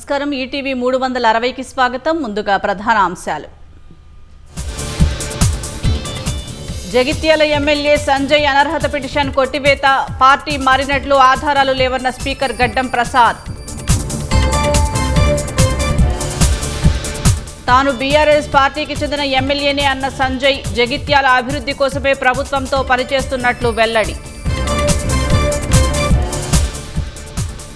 నమస్కారం ఈటీవీ 360కి స్వాగతం. ముందుగా ప్రధాన అంశాలు. జగిత్యాల ఎమ్మెల్యే సంజయ్ అనర్హత పిటిషన్ కొట్టివేత, పార్టీ మారినట్లు ఆధారాలు లేవన్న స్పీకర్ గడ్డం ప్రసాద్. తాను బీఆర్ఎస్ పార్టీకి చెందిన ఎమ్మెల్యేనే అన్న సంజయ్, జగిత్యాల అభివృద్ధి కోసమే ప్రభుత్వంతో పనిచేస్తున్నట్లు వెల్లడి.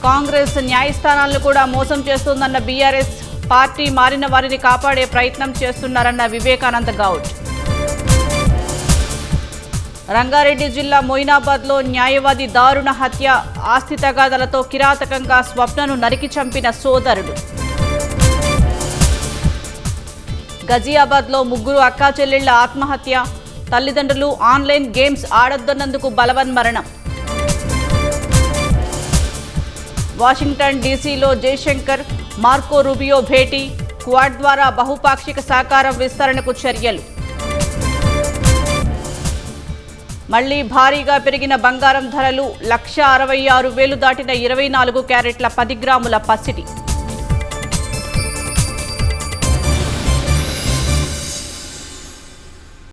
కాంగ్రెస్ న్యాయస్థానాలను కూడా మోసం చేస్తోందన్న బీఆర్ఎస్, పార్టీ మారిన వారిని కాపాడే ప్రయత్నం చేస్తున్నారన్న వివేకానంద గౌడ్. రంగారెడ్డి జిల్లా మొయినాబాద్లో న్యాయవాది దారుణ హత్య, ఆస్తి తగాదాలతో కిరాతకంగా స్వప్నను నరికి చంపిన సోదరుడు. గజియాబాద్లో ముగ్గురు అక్కా చెల్లెళ్ల ఆత్మహత్య, తల్లిదండ్రులు ఆన్లైన్ గేమ్స్ ఆడొద్దన్నందుకు బలవన్మరణం. వాషింగ్టన్ డీసీలో జయశంకర్, మార్కో రూబియో భేటీ, క్వాడ్ ద్వారా బహుపాక్షిక సహకారం విస్తరణకు చర్యలు. మళ్లీ భారీగా పెరిగిన బంగారం ధరలు, 1,66,000 దాటిన 24 క్యారెట్ల 10 గ్రాముల పసిడి.